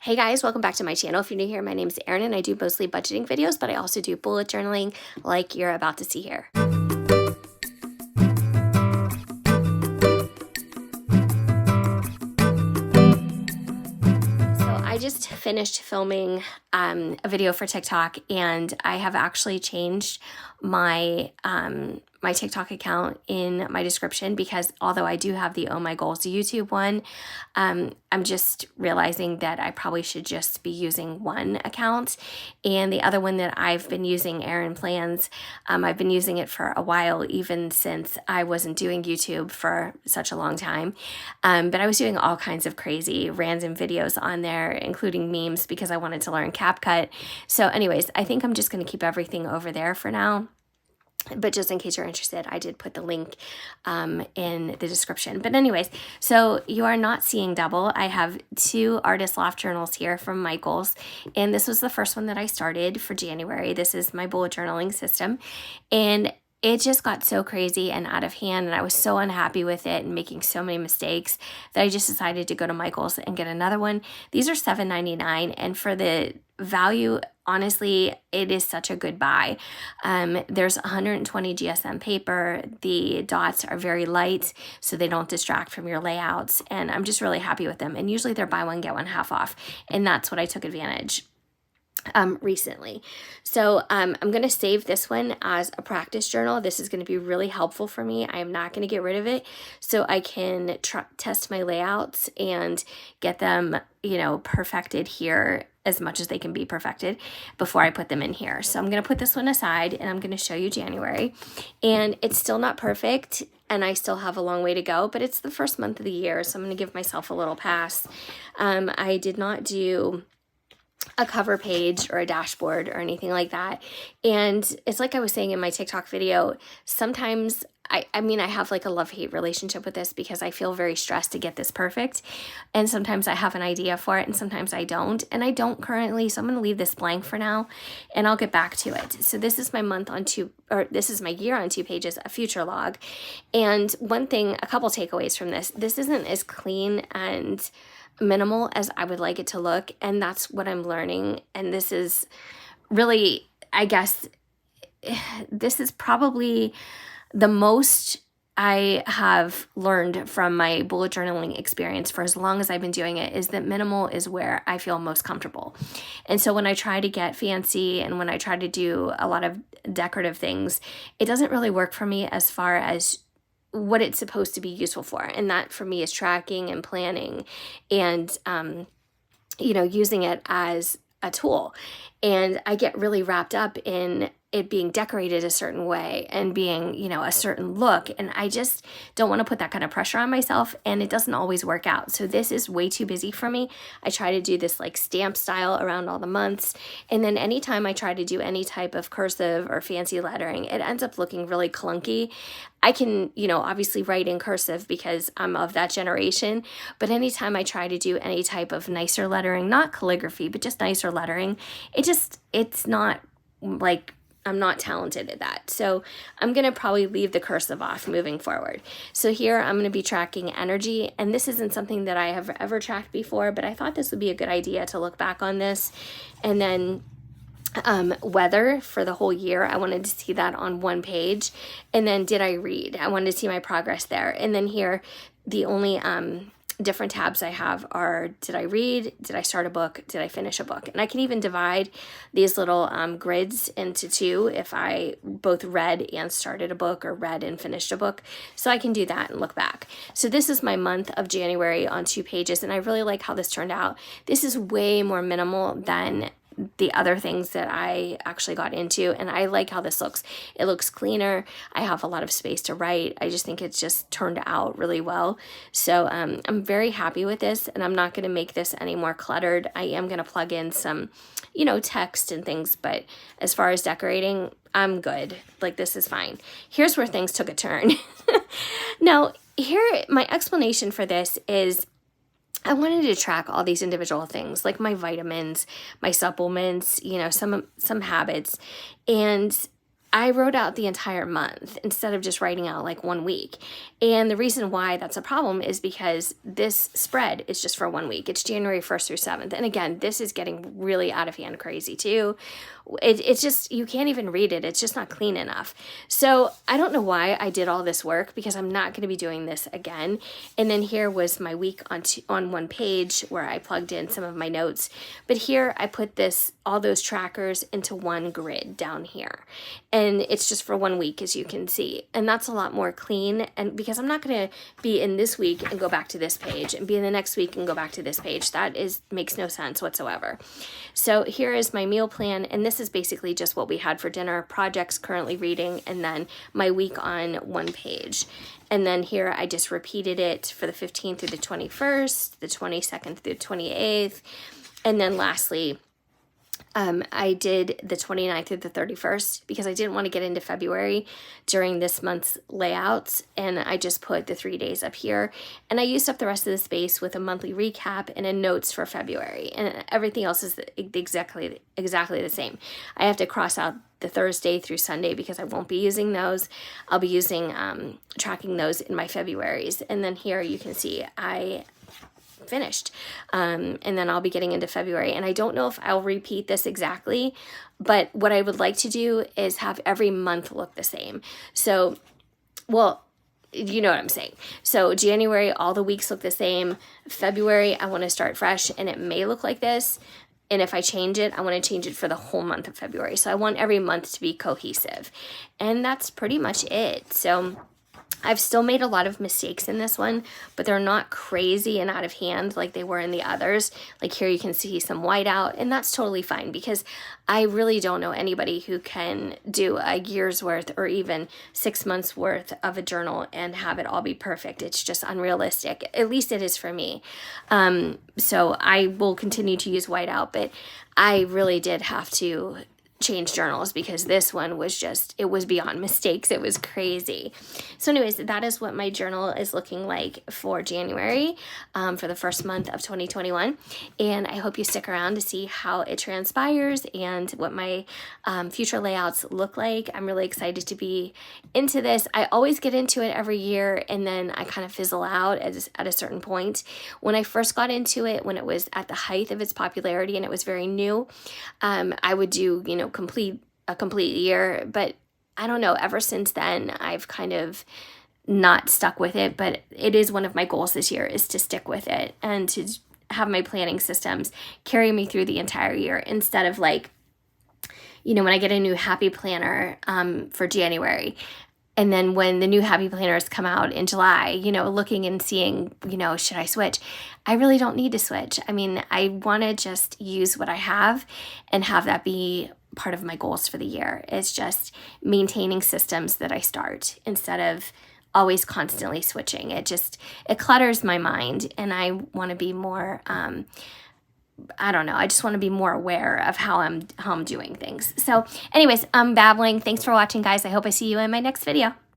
Hey guys, welcome back to my channel. If you're new here, my name is Erin and I do mostly budgeting videos, but I also do bullet journaling like you're about to see here. I just finished filming a video for TikTok, and I have actually changed my my TikTok account in my description because although I do have the Oh My Goals YouTube one, I'm just realizing that I probably should just be using one account. And the other one that I've been using, Erin Plans, I've been using it for a while, even since I wasn't doing YouTube for such a long time. But I was doing all kinds of crazy random videos on there, including memes, because I wanted to learn CapCut. So anyways, I think I'm just going to keep everything over there for now. But just in case you're interested, I did put the link in the description. But anyways, so you are not seeing double. I have two Artist Loft journals here from Michaels. And this was the first one that I started for January. This is my bullet journaling system. And it just got so crazy and out of hand, and I was so unhappy with it and making so many mistakes that I just decided to go to Michaels and get another one. These are $7.99, and for the value, honestly, it is such a good buy. There's 120 GSM paper. The dots are very light, so they don't distract from your layouts, and I'm just really happy with them. And usually they're buy one, get one half off, and that's what I took advantage recently. So I'm going to save this one as a practice journal. This is going to be really helpful for me. I am not going to get rid of it, so I can test my layouts and get them, perfected here as much as they can be perfected before I put them in here. So I'm going to put this one aside and I'm going to show you January. And it's still not perfect and I still have a long way to go, but it's the first month of the year, so I'm going to give myself a little pass. I did not do a cover page or a dashboard or anything like that. And it's like I was saying in my TikTok video, sometimes I have like a love-hate relationship with this because I feel very stressed to get this perfect. And sometimes I have an idea for it and sometimes I don't. And I don't currently, so I'm going to leave this blank for now and I'll get back to it. So this is my this is my year on 2 pages, a future log. And one thing, a couple takeaways from this isn't as clean and minimal as I would like it to look, and that's what I'm learning. And this is really, I guess, this is probably the most I have learned from my bullet journaling experience for as long as I've been doing it, is that minimal is where I feel most comfortable. And so when I try to get fancy and when I try to do a lot of decorative things, it doesn't really work for me as far as what it's supposed to be useful for. And that for me is tracking and planning and, using it as a tool. And I get really wrapped up in it being decorated a certain way and being, a certain look. And I just don't want to put that kind of pressure on myself, and it doesn't always work out. So this is way too busy for me. I try to do this like stamp style around all the months. And then anytime I try to do any type of cursive or fancy lettering, it ends up looking really clunky. I can, obviously write in cursive because I'm of that generation, but anytime I try to do any type of nicer lettering, not calligraphy, but just nicer lettering, it's not like, I'm not talented at that. So I'm going to probably leave the cursive off moving forward. So here I'm going to be tracking energy, and this isn't something that I have ever tracked before, but I thought this would be a good idea to look back on this. And then weather for the whole year, I wanted to see that on one page. And then did I read? I wanted to see my progress there. And then here, the only different tabs I have are, did I read? Did I start a book? Did I finish a book? And I can even divide these little grids into 2 if I both read and started a book or read and finished a book. So I can do that and look back. So this is my month of January on 2 pages, and I really like how this turned out. This is way more minimal than the other things that I actually got into, and I like how this looks. It looks cleaner. I have a lot of space to write. I just think it's just turned out really well. So I'm very happy with this, and I'm not going to make this any more cluttered. I am going to plug in some, text and things, but as far as decorating, I'm good. Like, this is fine. Here's where things took a turn. Now, here, my explanation for this is I wanted to track all these individual things, like my vitamins, my supplements, some habits. And I wrote out the entire month instead of just writing out like 1 week. And the reason why that's a problem is because this spread is just for 1 week. It's January 1st through 7th. And again, this is getting really out of hand crazy too. It's just, you can't even read it. It's just not clean enough. So I don't know why I did all this work, because I'm not going to be doing this again. And then here was my week on one page where I plugged in some of my notes. But here I put all those trackers into one grid down here. And it's just for 1 week, as you can see. And that's a lot more clean. And because I'm not going to be in this week and go back to this page and be in the next week and go back to this page. That makes no sense whatsoever. So here is my meal plan. And this is basically just what we had for dinner, projects currently reading, and then my week on one page. And then here I just repeated it for the 15th through the 21st, the 22nd through the 28th. And then lastly, I did the 29th through the 31st because I didn't want to get into February during this month's layouts, and I just put the 3 days up here, and I used up the rest of the space with a monthly recap and a notes for February, and everything else is exactly the same. I have to cross out the Thursday through Sunday because I won't be using those. I'll be using tracking those in my Februaries, and then here you can see I finished. And then I'll be getting into February. And I don't know if I'll repeat this exactly, but what I would like to do is have every month look the same. So, well, you know what I'm saying. So January, all the weeks look the same. February, I want to start fresh, and it may look like this. And if I change it, I want to change it for the whole month of February. So I want every month to be cohesive. And that's pretty much it. So I've still made a lot of mistakes in this one, but they're not crazy and out of hand like they were in the others. Like here you can see some whiteout, and that's totally fine because I really don't know anybody who can do a year's worth or even 6 months worth of a journal and have it all be perfect. It's just unrealistic. At least it is for me. So I will continue to use whiteout, but I really did have to change journals because this one was just, it was beyond mistakes. It was crazy. So anyways, that is what my journal is looking like for January, for the first month of 2021. And I hope you stick around to see how it transpires and what my future layouts look like. I'm really excited to be into this. I always get into it every year and then I kind of fizzle out at a certain point. When I first got into it, when it was at the height of its popularity and it was very new, I would do, a complete year, but I don't know, ever since then I've kind of not stuck with it, but it is one of my goals this year is to stick with it and to have my planning systems carry me through the entire year instead of like, when I get a new happy planner for January, and then when the new happy planners come out in July, looking and seeing, should I switch? I really don't need to switch. I mean, I want to just use what I have and have that be part of my goals for the year. It's just maintaining systems that I start instead of always constantly switching. It clutters my mind, and I want to be more, I don't know. I just want to be more aware of how I'm doing things. So anyways, I'm babbling. Thanks for watching, guys. I hope I see you in my next video.